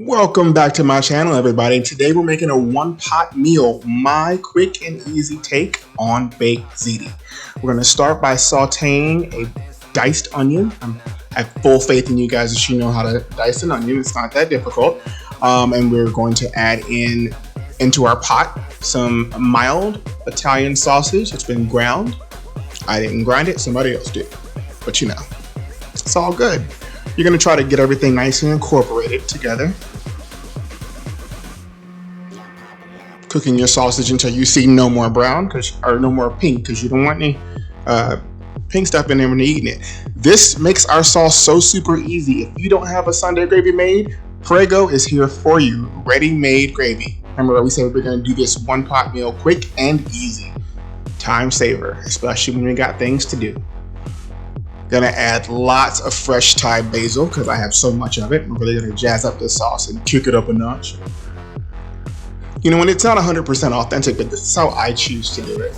Welcome back to my channel, everybody. Today we're making a one-pot meal, my quick and easy take on baked ziti. We're going to start by sauteing a diced onion. I have full faith in you guys that you know how to dice an onion. It's not that difficult. And we're going to add into our pot some mild Italian sausage. It's been ground. I didn't grind it, somebody else did. But you know, it's all good. You're going to try to get everything nice and incorporated together. Cooking your sausage until you see no more brown or no more pink, because you don't want any pink stuff in there when you're eating it. This makes our sauce so super easy. If you don't have a Sunday gravy made, Prego is here for you. Ready-made gravy. Remember, we said we're going to do this one-pot meal quick and easy. Time saver, especially when we got things to do. Gonna add lots of fresh Thai basil because I have so much of it. I'm really gonna jazz up this sauce and kick it up a notch. You know, when it's not 100% authentic, but this is how I choose to do it.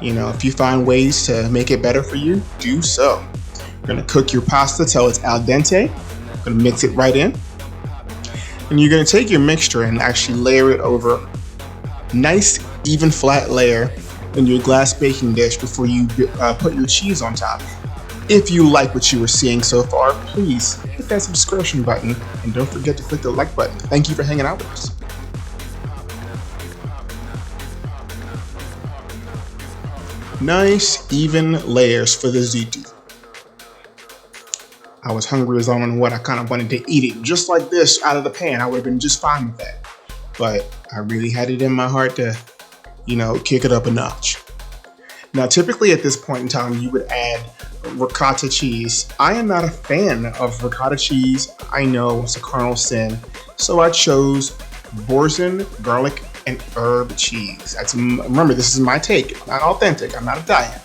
You know, if you find ways to make it better for you, do so. You're gonna cook your pasta till it's al dente. Gonna mix it right in. And you're gonna take your mixture and actually layer it over a nice, even flat layer in your glass baking dish before you put your cheese on top. If you like what you were seeing so far, please hit that subscription button and don't forget to click the like button. Thank you for hanging out with us. Nice, even layers for the ziti. I was hungry as I don't know what. I kind of wanted to eat it just like this out of the pan. I would have been just fine with that. But I really had it in my heart to, you know, kick it up a notch. Now, typically at this point in time, you would add ricotta cheese. I am not a fan of ricotta cheese. I know it's a cardinal sin. So I chose Boursin garlic and herb cheese. Remember, this is my take, not authentic. I'm not Italian.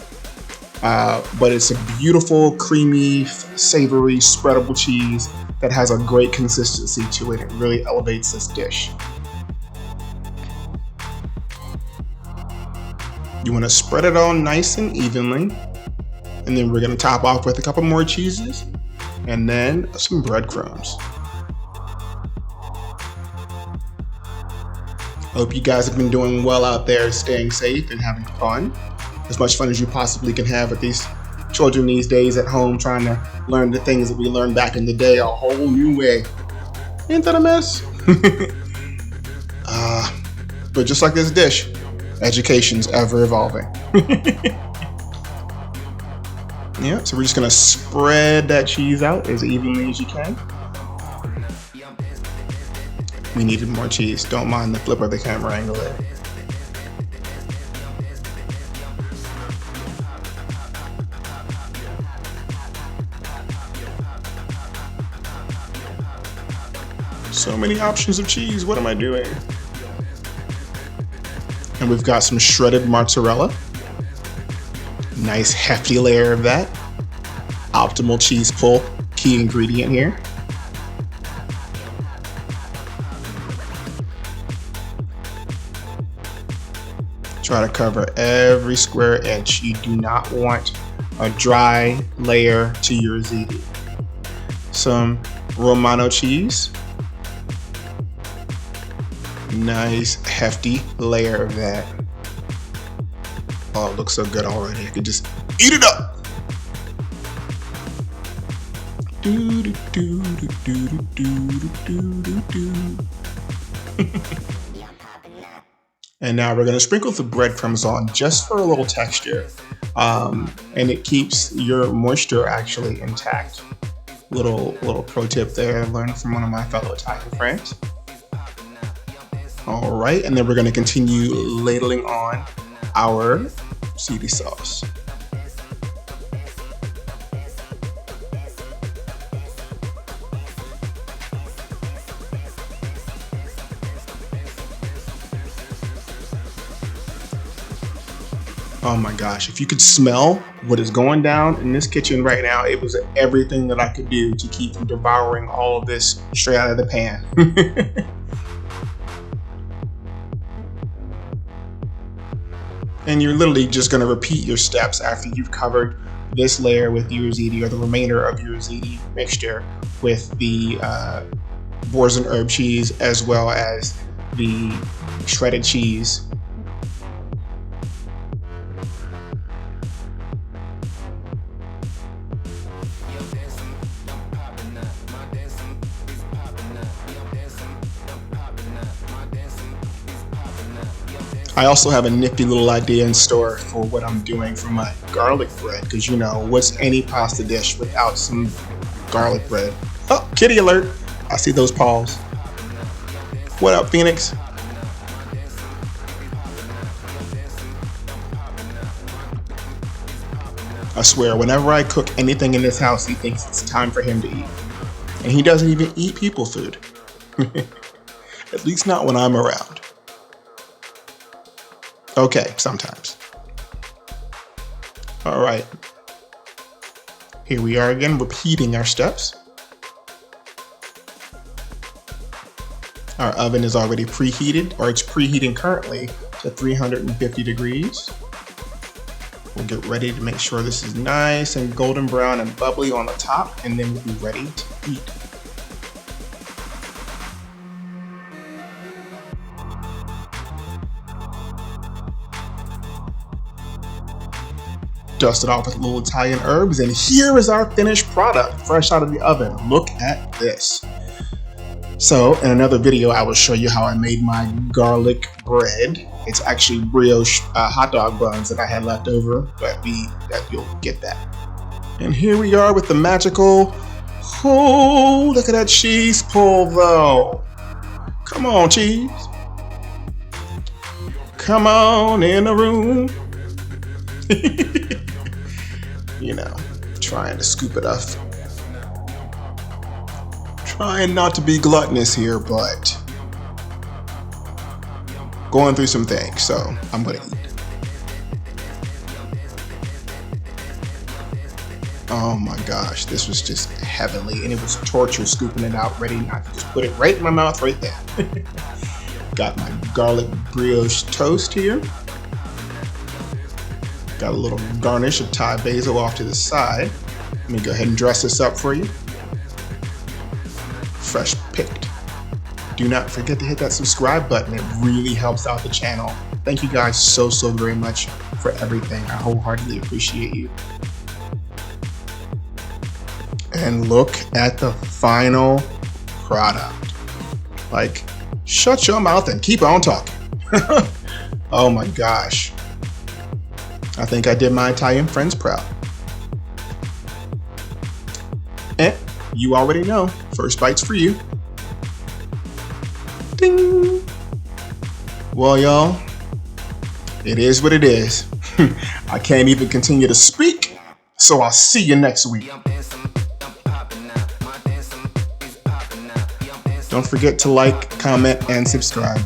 But it's a beautiful, creamy, savory, spreadable cheese that has a great consistency to it. It really elevates this dish. You want to spread it all nice and evenly. And then we're going to top off with a couple more cheeses and then some breadcrumbs. Hope you guys have been doing well out there, staying safe and having fun. As much fun as you possibly can have with these children these days at home, trying to learn the things that we learned back in the day a whole new way. Ain't that a mess? But just like this dish, education's ever evolving. Yeah, so we're just gonna spread that cheese out as evenly as you can. We needed more cheese. Don't mind the flip of the camera angle there. So many options of cheese, what am I doing? And we've got some shredded mozzarella. Nice hefty layer of that. Optimal cheese pull, key ingredient here. Try to cover every square edge. You do not want a dry layer to your ziti. Some Romano cheese. Nice hefty layer of that. Oh, it looks so good already. I could just eat it up. And now we're going to sprinkle the breadcrumbs on just for a little texture. And it keeps your moisture actually intact. Little pro tip there, learned from one of my fellow Italian friends. All right, and then we're going to continue ladling on our ziti sauce. Oh my gosh, if you could smell what is going down in this kitchen right now, it was everything that I could do to keep from devouring all of this straight out of the pan. And you're literally just going to repeat your steps after you've covered this layer with your ziti, or the remainder of your ziti mixture with the Boursin herb cheese as well as the shredded cheese. I also have a nifty little idea in store for what I'm doing for my garlic bread, because you know, what's any pasta dish without some garlic bread? Oh, kitty alert! I see those paws. What up, Phoenix? I swear, whenever I cook anything in this house, he thinks it's time for him to eat. And he doesn't even eat people food. At least not when I'm around. Okay, sometimes. All right. Here we are again, repeating our steps. Our oven is already preheated, or it's preheating currently to 350 degrees. We'll get ready to make sure this is nice and golden brown and bubbly on the top, and then we'll be ready to eat. Dust it off with little Italian herbs, and here is our finished product, fresh out of the oven. Look at this. So in another video, I will show you how I made my garlic bread. It's actually brioche hot dog buns that I had left over, but you'll get that. And here we are with the magical, oh, look at that cheese pull though. Come on, cheese. Come on in the room. You know, trying to scoop it up. Trying not to be gluttonous here, but going through some things, so I'm gonna eat. Oh my gosh, this was just heavenly, and it was torture scooping it out, ready not to just put it right in my mouth right there. Got my garlic brioche toast here. Got a little garnish of Thai basil off to the side. Let me go ahead and dress this up for you. Fresh picked. Do not forget to hit that subscribe button. It really helps out the channel. Thank you guys so very much for everything. I wholeheartedly appreciate you. And look at the final product. Like, shut your mouth and keep on talking. Oh my gosh. I think I did my Italian friends proud. And you already know, first bite's for you. Ding! Well, y'all, it is what it is. I can't even continue to speak, so I'll see you next week. Don't forget to like, comment, and subscribe.